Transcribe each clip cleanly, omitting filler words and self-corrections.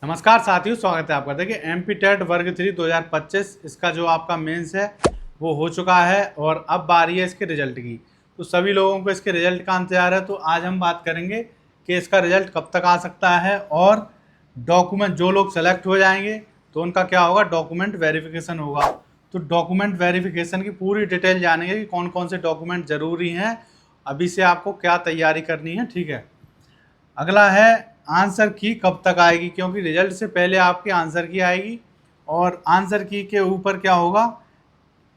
नमस्कार साथियों, स्वागत है आपका। देखिए एमपी टेट वर्ग 3 2025 इसका जो आपका मेंस है वो हो चुका है और अब बारी है इसके रिजल्ट की। तो सभी लोगों को इसके रिजल्ट का इंतजार है। तो आज हम बात करेंगे कि इसका रिजल्ट कब तक आ सकता है और डॉक्यूमेंट जो लोग सेलेक्ट हो जाएंगे तो उनका क्या होगा, डॉक्यूमेंट वेरिफिकेशन होगा। तो डॉक्यूमेंट वेरिफिकेशन की पूरी डिटेल जानेंगे कि कौन कौन से डॉक्यूमेंट ज़रूरी हैं, अभी से आपको क्या तैयारी करनी है। ठीक है, अगला है आंसर की कब तक आएगी, क्योंकि रिजल्ट से पहले आपकी आंसर की आएगी और आंसर की के ऊपर क्या होगा,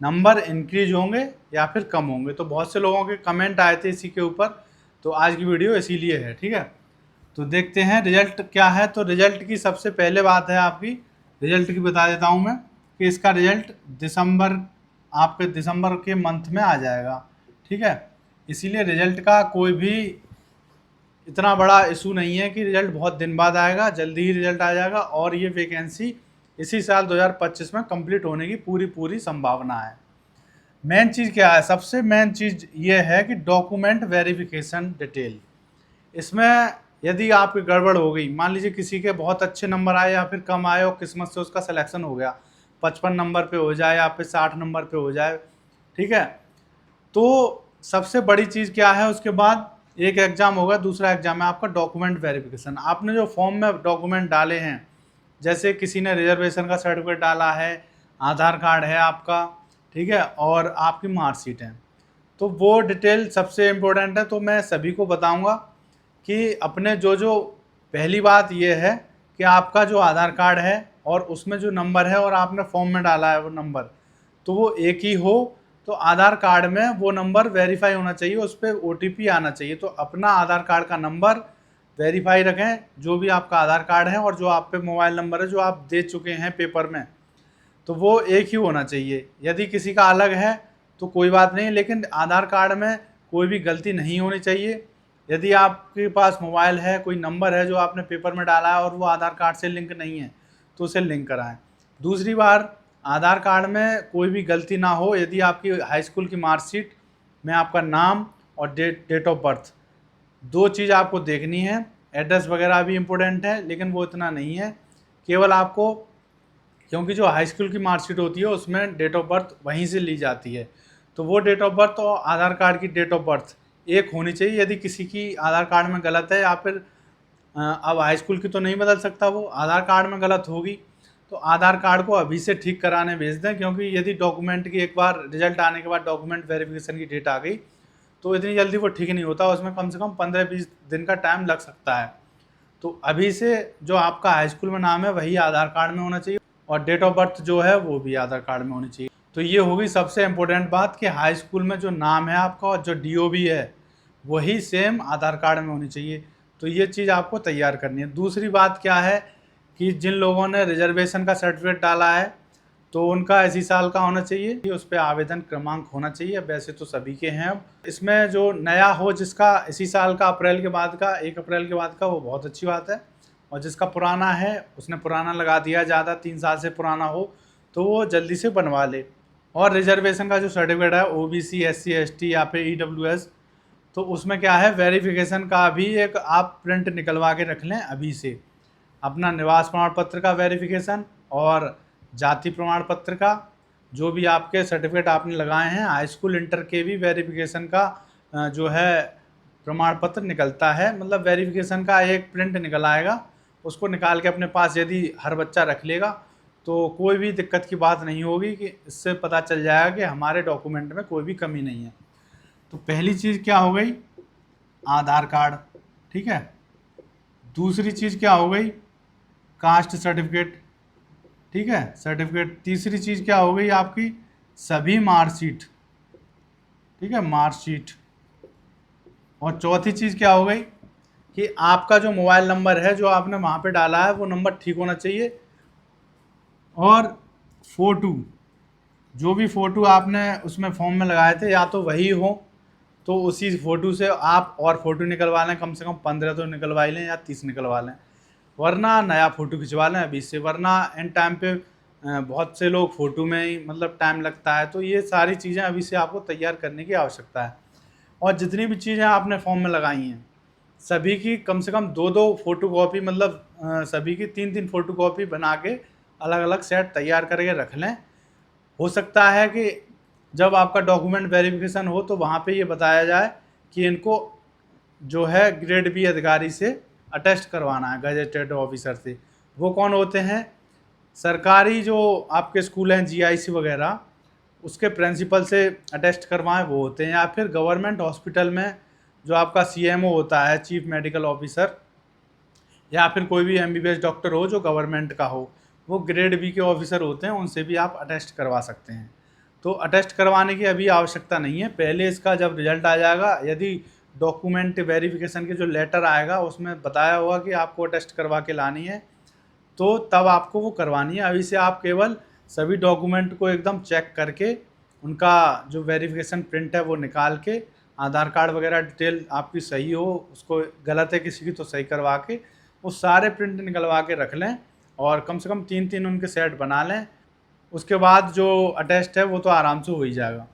नंबर इंक्रीज होंगे या फिर कम होंगे। तो बहुत से लोगों के कमेंट आए थे इसी के ऊपर, तो आज की वीडियो इसीलिए है। ठीक है, तो देखते हैं रिजल्ट क्या है। तो रिजल्ट की सबसे पहले बात है आपकी, रिजल्ट की बता देता हूँ मैं कि इसका रिजल्ट दिसंबर, आपके दिसंबर के मंथ में आ जाएगा। ठीक है, इसीलिए रिजल्ट का कोई भी इतना बड़ा इशू नहीं है कि रिजल्ट बहुत दिन बाद आएगा, जल्दी ही रिजल्ट आ जाएगा और ये वैकेंसी इसी साल 2025 में कंप्लीट होने की पूरी संभावना है। मेन चीज़ क्या है, सबसे मेन चीज़ ये है कि डॉक्यूमेंट वेरिफिकेशन डिटेल। इसमें यदि आपकी गड़बड़ हो गई, मान लीजिए किसी के बहुत अच्छे नंबर आए या फिर कम आए और किस्मत से उसका सिलेक्शन हो गया, 55 नंबर पे हो जाए या फिर 60 नंबर पे हो जाए, ठीक है, तो सबसे बड़ी चीज़ क्या है, उसके बाद एक एग्ज़ाम होगा, दूसरा एग्ज़ाम है आपका डॉक्यूमेंट वेरिफिकेशन। आपने जो फॉर्म में डॉक्यूमेंट डाले हैं, जैसे किसी ने रिजर्वेशन का सर्टिफिकेट डाला है, आधार कार्ड है आपका, ठीक है, और आपकी मार्कशीट है, तो वो डिटेल सबसे इम्पोर्टेंट है। तो मैं सभी को बताऊंगा कि अपने जो पहली बात ये है कि आपका जो आधार कार्ड है और उसमें जो नंबर है और आपने फॉर्म में डाला है वो नंबर, तो वो एक ही हो। तो आधार कार्ड में वो नंबर वेरीफाई होना चाहिए, उस पर OTP आना चाहिए। तो अपना आधार कार्ड का नंबर वेरीफाई रखें, जो भी आपका आधार कार्ड है और जो आप पे मोबाइल नंबर है जो आप दे चुके हैं पेपर में, तो वो एक ही होना चाहिए। यदि किसी का अलग है तो कोई बात नहीं, लेकिन आधार कार्ड में कोई भी गलती नहीं होनी चाहिए। यदि आपके पास मोबाइल है, कोई नंबर है जो आपने पेपर में डाला है और वो आधार कार्ड से लिंक नहीं है, तो उसे लिंक कराएं। दूसरी बार, आधार कार्ड में कोई भी गलती ना हो। यदि आपकी हाई स्कूल की मार्कशीट में आपका नाम और डेट ऑफ बर्थ, दो चीज़ आपको देखनी है। एड्रेस वगैरह भी इम्पोर्टेंट है, लेकिन वो इतना नहीं है। केवल आपको, क्योंकि जो हाई स्कूल की मार्कशीट होती है उसमें डेट ऑफ बर्थ वहीं से ली जाती है, तो वो डेट ऑफ बर्थ और आधार कार्ड की डेट ऑफ बर्थ एक होनी चाहिए। यदि किसी की आधार कार्ड में गलत है या फिर अब हाई स्कूल की तो नहीं बदल सकता, वो आधार कार्ड में गलत होगी, तो आधार कार्ड को अभी से ठीक कराने भेज दें। क्योंकि यदि डॉक्यूमेंट की एक बार रिजल्ट आने के बाद डॉक्यूमेंट वेरिफिकेशन की डेट आ गई तो इतनी जल्दी वो ठीक नहीं होता, उसमें कम से कम 15-20 दिन का टाइम लग सकता है। तो अभी से जो आपका हाई स्कूल में नाम है वही आधार कार्ड में होना चाहिए और डेट ऑफ बर्थ जो है वो भी आधार कार्ड में होनी चाहिए। तो ये होगी सबसे इम्पोर्टेंट बात कि हाई स्कूल में जो नाम है आपका और जो DOB है वही सेम आधार कार्ड में होनी चाहिए। तो ये चीज़ आपको तैयार करनी है। दूसरी बात क्या है कि जिन लोगों ने रिजर्वेशन का सर्टिफिकेट डाला है तो उनका इसी साल का होना चाहिए, उस पर आवेदन क्रमांक होना चाहिए। वैसे तो सभी के हैं। अब इसमें जो नया हो, जिसका इसी साल का अप्रैल के बाद का, 1 अप्रैल के बाद का, वो बहुत अच्छी बात है। और जिसका पुराना है उसने पुराना लगा दिया, ज़्यादा 3 साल से पुराना हो तो वो जल्दी से बनवा ले। और रिजर्वेशन का जो सर्टिफिकेट है OBC SC ST या फिर EWS, तो उसमें क्या है, वेरिफिकेशन का भी एक आप प्रिंट निकलवा के रख लें अभी से। अपना निवास प्रमाण पत्र का वेरिफिकेशन और जाति प्रमाण पत्र का, जो भी आपके सर्टिफिकेट आपने लगाए हैं, हाई स्कूल इंटर के भी वेरिफिकेशन का जो है प्रमाण पत्र निकलता है, मतलब वेरिफिकेशन का एक प्रिंट निकल आएगा। उसको निकाल के अपने पास यदि हर बच्चा रख लेगा तो कोई भी दिक्कत की बात नहीं होगी, कि इससे पता चल जाएगा कि हमारे डॉक्यूमेंट में कोई भी कमी नहीं है। तो पहली चीज़ क्या हो गई, आधार कार्ड, ठीक है। दूसरी चीज़ क्या हो गई, कास्ट सर्टिफिकेट, ठीक है, सर्टिफिकेट। तीसरी चीज़ क्या हो गई आपकी, सभी मार्कशीट, ठीक है, मार्कशीट। और चौथी चीज़ क्या हो गई कि आपका जो मोबाइल नंबर है जो आपने वहाँ पे डाला है वो नंबर ठीक होना चाहिए। और फ़ोटो, जो भी फ़ोटो आपने उसमें फॉर्म में लगाए थे या तो वही हो, तो उसी फ़ोटो से आप और फ़ोटो निकलवा लें, कम से कम 15 तो निकलवा ही लें या 30 निकलवा लें, वरना नया फ़ोटो खिंचवा लें अभी से। वरना इन टाइम पे बहुत से लोग फ़ोटो में ही मतलब टाइम लगता है। तो ये सारी चीज़ें अभी से आपको तैयार करने की आवश्यकता है। और जितनी भी चीज़ें आपने फॉर्म में लगाई हैं सभी की कम से कम 2-2 फ़ोटो कॉपी, मतलब सभी की 3-3 फोटोकॉपी बना के अलग अलग सेट तैयार करके रख लें। हो सकता है कि जब आपका डॉक्यूमेंट वेरिफिकेशन हो तो वहाँ पे ये बताया जाए कि इनको जो है ग्रेड बी अधिकारी से अटेस्ट करवाना है, गजेटेड ऑफिसर से। वो कौन होते हैं? सरकारी जो आपके स्कूल हैं जीआईसी वगैरह, उसके प्रिंसिपल से अटेस्ट करवाएं वो होते हैं, या फिर गवर्नमेंट हॉस्पिटल में जो आपका सीएमओ होता है, चीफ मेडिकल ऑफिसर, या फिर कोई भी एमबीबीएस डॉक्टर हो जो गवर्नमेंट का हो, वो ग्रेड बी के ऑफिसर होते हैं, उनसे भी आप अटेस्ट करवा सकते हैं। तो अटेस्ट करवाने की अभी आवश्यकता नहीं है, पहले इसका जब रिजल्ट आ जाएगा, यदि डॉक्यूमेंट वेरिफिकेशन के जो लेटर आएगा उसमें बताया होगा कि आपको अटेस्ट करवा के लानी है, तो तब आपको वो करवानी है। अभी से आप केवल सभी डॉक्यूमेंट को एकदम चेक करके उनका जो वेरिफिकेशन प्रिंट है वो निकाल के, आधार कार्ड वगैरह डिटेल आपकी सही हो, उसको गलत है किसी की तो सही करवा के वो सारे प्रिंट निकलवा के रख लें, और कम से कम 3-3 उनके सेट बना लें। उसके बाद जो अटेस्ट है वो तो आराम से हो ही जाएगा।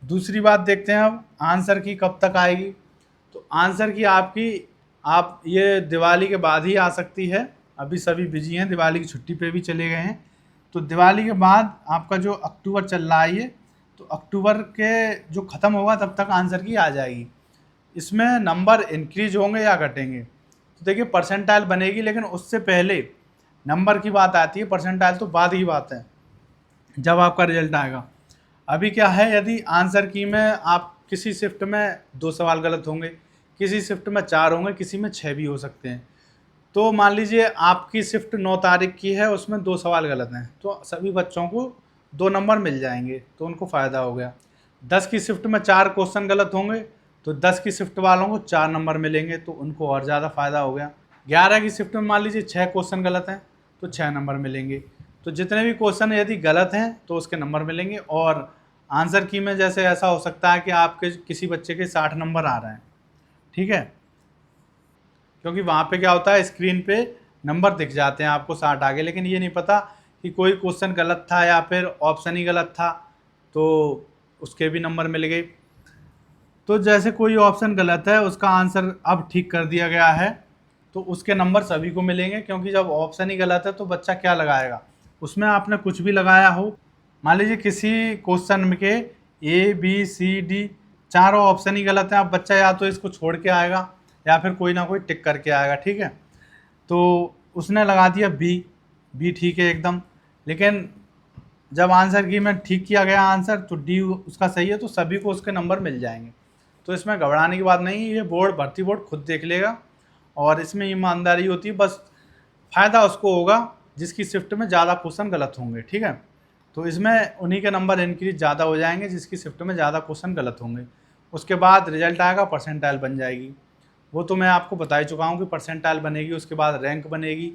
दूसरी बात देखते हैं अब आंसर की कब तक आएगी। तो आंसर की आप ये दिवाली के बाद ही आ सकती है। अभी सभी बिजी हैं, दिवाली की छुट्टी पे भी चले गए हैं। तो दिवाली के बाद आपका जो अक्टूबर चल रहा है ये, तो अक्टूबर के जो ख़त्म होगा तब तक आंसर की आ जाएगी। इसमें नंबर इंक्रीज होंगे या घटेंगे, तो देखिए परसेंटाइल बनेगी, लेकिन उससे पहले नंबर की बात आती है, परसेंटाइल तो बाद की बात है जब आपका रिजल्ट आएगा। अभी क्या है, यदि आंसर की में आप किसी शिफ्ट में 2 सवाल गलत होंगे, किसी शिफ्ट में 4 होंगे, किसी में 6 भी हो सकते हैं। तो मान लीजिए आपकी शिफ्ट 9 तारीख की है, उसमें 2 सवाल गलत हैं, तो सभी बच्चों को 2 नंबर मिल जाएंगे, तो उनको फ़ायदा हो गया। 10 की शिफ्ट में 4 क्वेश्चन गलत होंगे, तो 10 की शिफ्ट वालों को 4 नंबर मिलेंगे, तो उनको और ज़्यादा फ़ायदा हो गया। 11 की शिफ्ट में मान लीजिए 6 क्वेश्चन गलत हैं, तो 6 नंबर मिलेंगे। तो जितने भी क्वेश्चन यदि गलत हैं तो उसके नंबर मिलेंगे। और आंसर की में जैसे ऐसा हो सकता है कि आपके किसी बच्चे के 60 नंबर आ रहे हैं, ठीक है, क्योंकि वहाँ पे क्या होता है, स्क्रीन पे नंबर दिख जाते हैं आपको 60 आगे, लेकिन ये नहीं पता कि कोई क्वेश्चन गलत था या फिर ऑप्शन ही गलत था, तो उसके भी नंबर मिल गए। तो जैसे कोई ऑप्शन गलत है उसका आंसर अब ठीक कर दिया गया है, तो उसके नंबर सभी को मिलेंगे, क्योंकि जब ऑप्शन ही गलत है तो बच्चा क्या लगाएगा, उसमें आपने कुछ भी लगाया हो। मान लीजिए किसी क्वेश्चन के ए बी सी डी चारों ऑप्शन ही गलत हैं, अब बच्चा या तो इसको छोड़ के आएगा या फिर कोई ना कोई टिक करके आएगा, ठीक है। तो उसने लगा दिया बी ठीक है एकदम, लेकिन जब आंसर की में ठीक किया गया आंसर तो डी उसका सही है, तो सभी को उसके नंबर मिल जाएंगे। तो इसमें घबराने की बात नहीं है, ये बोर्ड भर्ती बोर्ड खुद देख लेगा, और इसमें ईमानदारी होती है, बस फ़ायदा उसको होगा जिसकी शिफ्ट में ज़्यादा क्वेश्चन गलत होंगे, ठीक है। तो इसमें उन्हीं के नंबर इंक्रीज ज़्यादा हो जाएंगे जिसकी शिफ्ट में ज़्यादा क्वेश्चन गलत होंगे। उसके बाद रिजल्ट आएगा, परसेंटाइल बन जाएगी। वो तो मैं आपको बता ही चुका हूँ कि परसेंटाइल बनेगी, उसके बाद रैंक बनेगी।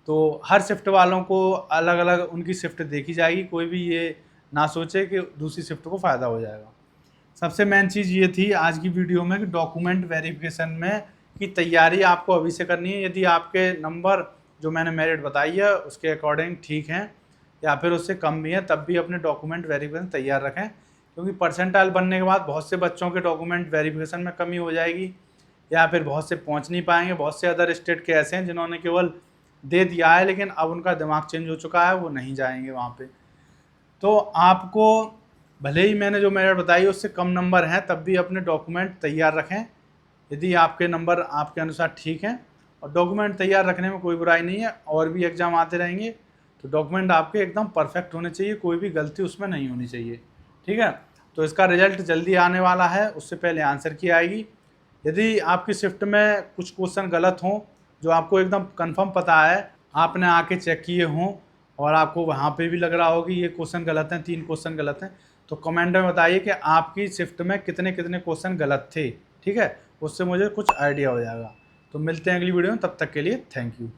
तो हर शिफ्ट वालों को अलग अलग उनकी शिफ्ट देखी जाएगी, कोई भी ये ना सोचे कि दूसरी शिफ्ट को फ़ायदा हो जाएगा। सबसे मेन चीज़ ये थी आज की वीडियो में कि डॉक्यूमेंट वेरिफिकेशन में की तैयारी आपको अभी से करनी है। यदि आपके नंबर जो मैंने मेरिट बताई है उसके अकॉर्डिंग ठीक हैं या फिर उससे कम भी हैं, तब भी अपने डॉक्यूमेंट वेरिफिकेशन तैयार रखें, क्योंकि परसेंटाइल बनने के बाद बहुत से बच्चों के डॉक्यूमेंट वेरिफिकेशन में कमी हो जाएगी, या फिर बहुत से पहुंच नहीं पाएंगे। बहुत से अदर स्टेट के ऐसे हैं जिन्होंने केवल दे दिया है, लेकिन अब उनका दिमाग चेंज हो चुका है, वो नहीं जाएंगे वहाँ पे। तो आपको भले ही मैंने जो मेरिट बताई उससे कम नंबर हैं, तब भी अपने डॉक्यूमेंट तैयार रखें यदि आपके नंबर आपके अनुसार ठीक हैं। और डॉक्यूमेंट तैयार रखने में कोई बुराई नहीं है, और भी एग्ज़ाम आते रहेंगे, तो डॉक्यूमेंट आपके एकदम परफेक्ट होने चाहिए, कोई भी गलती उसमें नहीं होनी चाहिए, ठीक है। तो इसका रिजल्ट जल्दी आने वाला है, उससे पहले आंसर की आएगी। यदि आपकी शिफ्ट में कुछ क्वेश्चन गलत हों जो आपको एकदम कंफर्म पता है, आपने आके चेक किए हों और आपको वहाँ पे भी लग रहा हो कि ये क्वेश्चन गलत हैं, 3 क्वेश्चन गलत हैं, तो कमेंट में बताइए कि आपकी शिफ्ट में कितने कितने क्वेश्चन गलत थे, ठीक है। उससे मुझे कुछ आइडिया हो जाएगा। तो मिलते हैं अगली वीडियो में, तब तक के लिए थैंक यू।